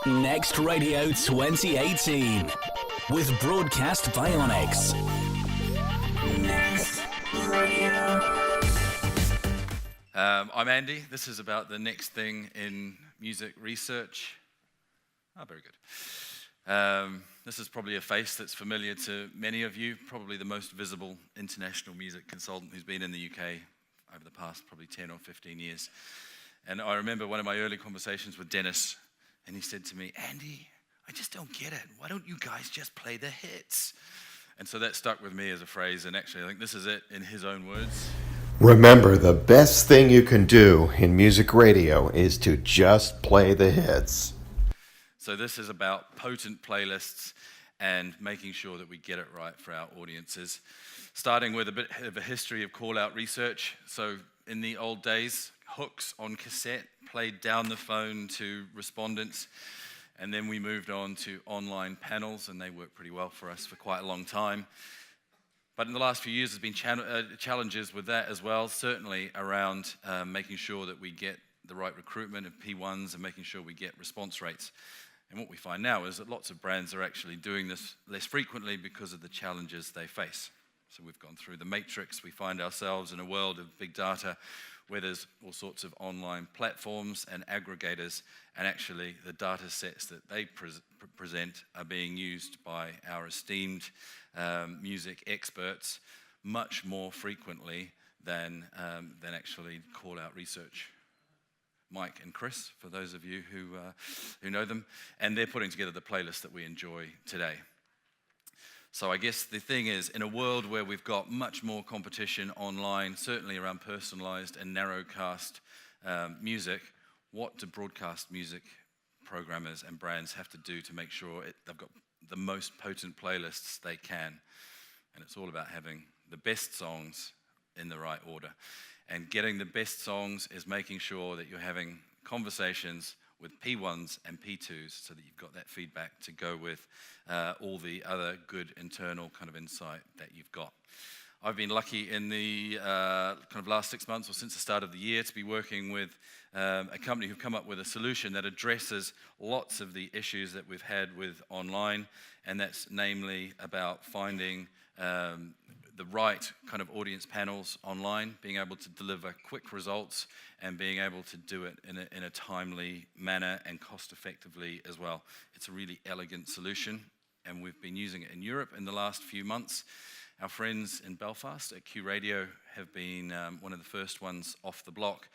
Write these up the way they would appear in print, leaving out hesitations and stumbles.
Next Radio 2018 with Broadcast Bionics. Next Radio. I'm Andy. This is about the next thing in music research. Very good. This is probably a face that's familiar to many of you, probably the most visible international music consultant who's been in the UK over the past probably 10 or 15 years. And I remember one of my early conversations with Dennis, and he said to me, Andy, I just don't get it. Why don't you guys just play the hits? And so that stuck with me as a phrase, and actually I think this is it in his own words. Remember, the best thing you can do in music radio is to just play the hits. So this is about potent playlists and making sure that we get it right for our audiences. Starting with a bit of a history of call-out research. So in the old days, hooks on cassette played down the phone to respondents. And then we moved on to online panels, and they worked pretty well for us for quite a long time. But in the last few years, there's been challenges with that as well, certainly around making sure that we get the right recruitment of P1s and making sure we get response rates. And what we find now is that lots of brands are actually doing this less frequently because of the challenges they face. So we've gone through the matrix. We find ourselves in a world of big data where there's all sorts of online platforms and aggregators, and actually the data sets that they present are being used by our esteemed music experts much more frequently than actually call-out research. Mike and Chris, for those of you who know them, and they're putting together the playlist that we enjoy today. So I guess the thing is, in a world where we've got much more competition online, certainly around personalized and narrowcast music, what do broadcast music programmers and brands have to do to make sure they've got the most potent playlists they can? And it's all about having the best songs in the right order. And getting the best songs is making sure that you're having conversations with P1s and P2s so that you've got that feedback to go with all the other good internal kind of insight that you've got. I've been lucky in the kind of last 6 months or since the start of the year to be working with a company who've come up with a solution that addresses lots of the issues that we've had with online, and that's namely about finding the right kind of audience panels online, being able to deliver quick results and being able to do it in a timely manner and cost effectively as well. It's a really elegant solution, and we've been using it in Europe in the last few months. Our friends in Belfast at Q Radio have been one of the first ones off the block,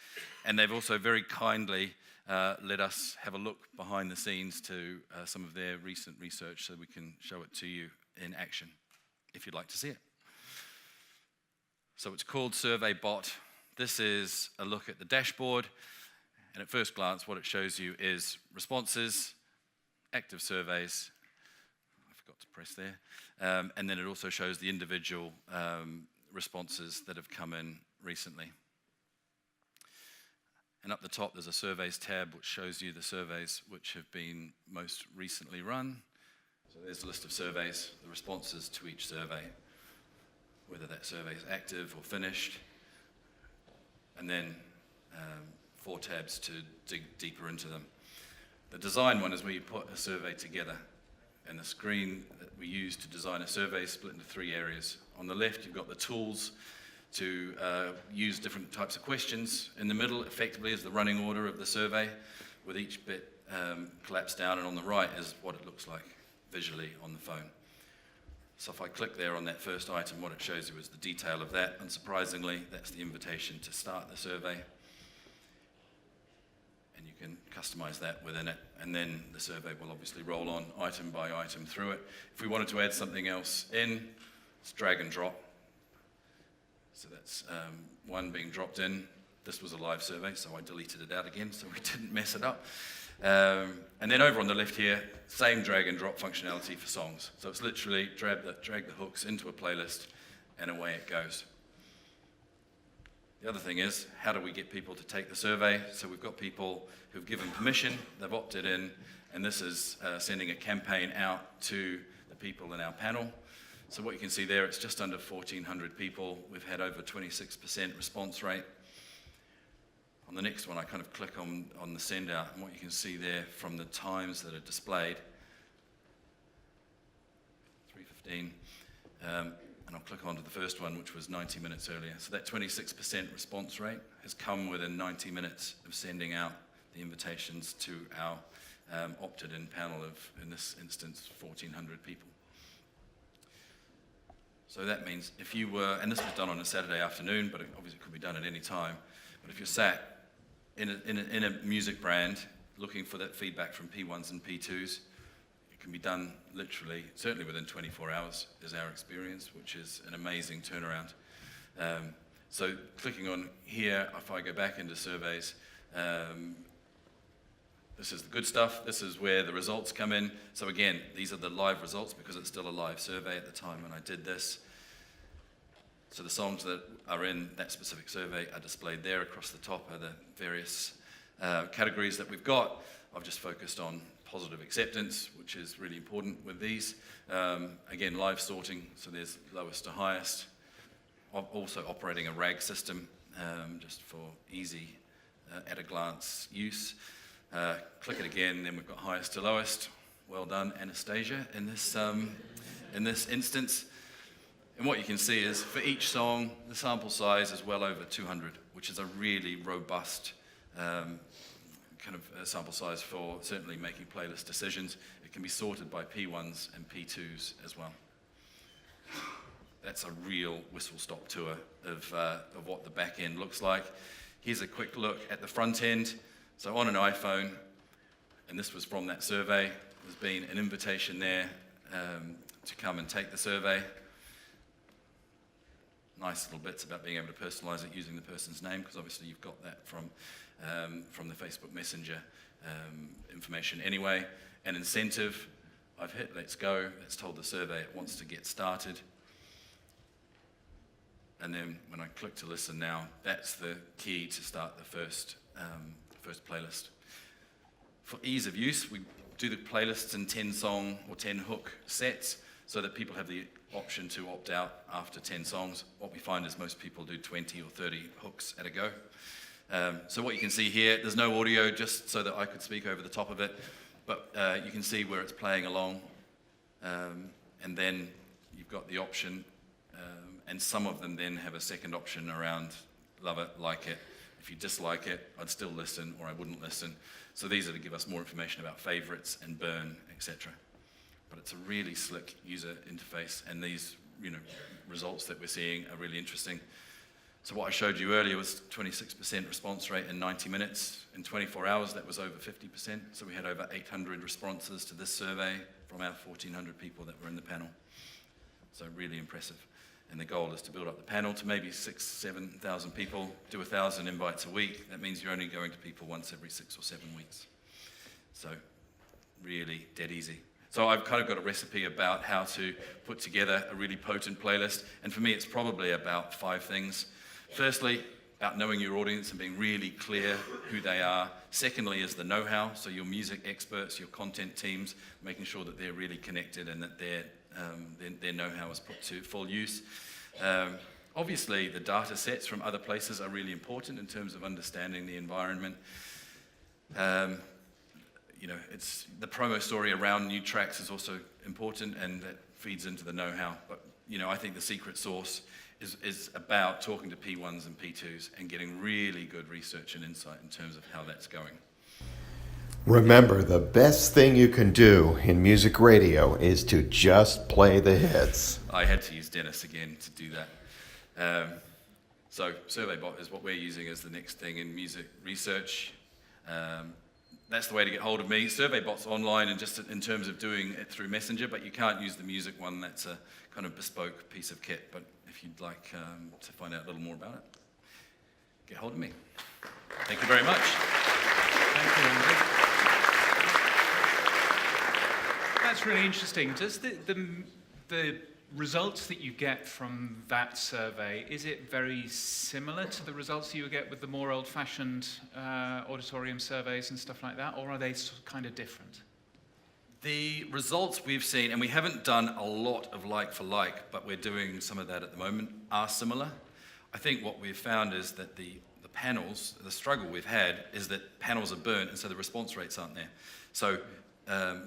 and they've also very kindly let us have a look behind the scenes to some of their recent research so we can show it to you in action, if you'd like to see it. So it's called Survey Bot. This is a look at the dashboard, and at first glance what it shows you is responses, active surveys, I forgot to press there, and then it also shows the individual responses that have come in recently. And up the top there's a surveys tab which shows you the surveys which have been most recently run. So there's a list of surveys, the responses to each survey, whether that survey is active or finished, and then 4 tabs to dig deeper into them. The design one is where you put a survey together, and the screen that we use to design a survey is split into 3 areas. On the left, you've got the tools to use different types of questions. In the middle, effectively, is the running order of the survey, with each bit collapsed down, and on the right is what it looks like visually on the phone. So if I click there on that first item, what it shows you is the detail of that. Unsurprisingly, that's the invitation to start the survey. And you can customize that within it. And then the survey will obviously roll on item by item through it. If we wanted to add something else in, it's drag and drop. So that's one being dropped in. This was a live survey, so I deleted it out again so we didn't mess it up. And then over on the left here, same drag and drop functionality for songs. So it's literally drag the hooks into a playlist and away it goes. The other thing is, how do we get people to take the survey? So we've got people who've given permission, they've opted in, and this is sending a campaign out to the people in our panel. So what you can see there, it's just under 1,400 people. We've had over 26% response rate. On the next one, I kind of click on the send out, and what you can see there from the times that are displayed, 3:15, and I'll click onto the first one, which was 90 minutes earlier. So that 26% response rate has come within 90 minutes of sending out the invitations to our opted-in panel of, in this instance, 1,400 people. So that means if you were, and this was done on a Saturday afternoon, but it obviously could be done at any time, but if you're sat in a music brand looking for that feedback from P1s and P2s, it can be done literally, certainly within 24 hours is our experience, which is an amazing turnaround. So clicking on here, if I go back into surveys, this is the good stuff. This is where the results come in. So again, these are the live results because it's still a live survey at the time when I did this. So the songs that are in that specific survey are displayed there. Across the top are the various categories that we've got. I've just focused on positive acceptance, which is really important with these. Again, live sorting, so there's lowest to highest. Also operating a RAG system, just for easy at-a-glance use. Click it again, then we've got highest to lowest. Well done, Anastasia, in this instance. And what you can see is for each song, the sample size is well over 200, which is a really robust kind of sample size for certainly making playlist decisions. It can be sorted by P1s and P2s as well. That's a real whistle-stop tour of what the back end looks like. Here's a quick look at the front end. So on an iPhone, and this was from that survey, there's been an invitation there to come and take the survey. Nice little bits about being able to personalize it using the person's name, because obviously you've got that from the Facebook Messenger information anyway. An incentive, I've hit let's go, it's told the survey it wants to get started. And then when I click to listen now, that's the key to start the first playlist. For ease of use, we do the playlists in 10 song or 10 hook sets so that people have the option to opt out after 10 songs. What we find is most people do 20 or 30 hooks at a go. So what you can see here, there's no audio just so that I could speak over the top of it, but you can see where it's playing along, and then you've got the option, and some of them then have a second option around love it, like it. If you dislike it, I'd still listen or I wouldn't listen. So these are to give us more information about favorites and burn, etc. But it's a really slick user interface, and these results that we're seeing are really interesting. So what I showed you earlier was 26% response rate in 90 minutes. In 24 hours, that was over 50%. So we had over 800 responses to this survey from our 1,400 people that were in the panel. So really impressive. And the goal is to build up the panel to maybe 6,000, 7,000 people, do 1,000 invites a week. That means you're only going to people once every 6 or 7 weeks. So really dead easy. So I've kind of got a recipe about how to put together a really potent playlist. And for me, it's probably about 5 things. Firstly, about knowing your audience and being really clear who they are. Secondly is the know-how, so your music experts, your content teams, making sure that they're really connected and that their know-how is put to full use. Obviously, the data sets from other places are really important in terms of understanding the environment. It's the promo story around new tracks is also important, and that feeds into the know-how. But I think the secret sauce is about talking to P1s and P2s and getting really good research and insight in terms of how that's going. Remember, the best thing you can do in music radio is to just play the hits. I had to use Dennis again to do that. So SurveyBot is what we're using as the next thing in music research. That's the way to get hold of me. SurveyBot's online and just in terms of doing it through Messenger, but you can't use the music one. That's a kind of bespoke piece of kit. But if you'd like to find out a little more about it, get hold of me. Thank you very much. Thank you, Andy. That's really interesting. Does the results that you get from that survey, is it very similar to the results you get with the more old-fashioned auditorium surveys and stuff like that, or are they kind of different? The results we've seen, and we haven't done a lot of like for like, but we're doing some of that at the moment, are similar. I think what we've found is that the panels, the struggle we've had is that panels are burnt, and so the response rates aren't there. So,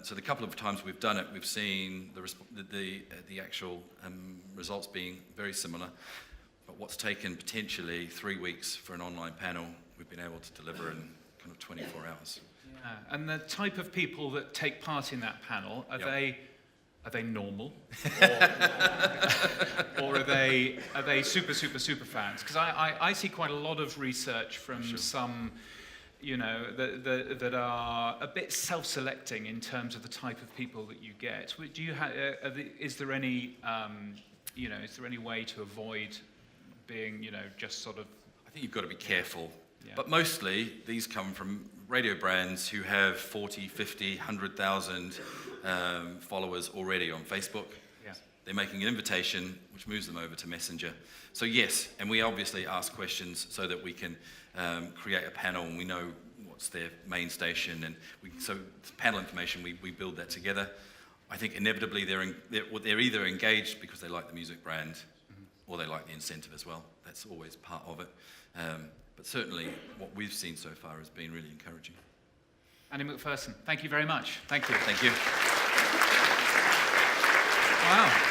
so the couple of times we've done it, we've seen the actual results being very similar. But what's taken potentially 3 weeks for an online panel, we've been able to deliver in kind of 24 hours. Yeah. And the type of people that take part in that panel, are they normal, or are they super fans? Because I see quite a lot of research from some, that are a bit self-selecting in terms of the type of people that you get. Do you is there any way to avoid being just sort of? I think you've got to be careful. Yeah. But mostly these come from radio brands who have 40, 50, 100,000 followers already on Facebook. Yeah. They're making an invitation, which moves them over to Messenger. So yes, and we obviously ask questions so that we can create a panel, and we know what's their main station, and so panel information, we build that together. I think inevitably they're either engaged because they like the music brand, or they like the incentive as well. That's always part of it. But certainly what we've seen so far has been really encouraging. Ande Macpherson, thank you very much. Thank you. Thank you. Wow.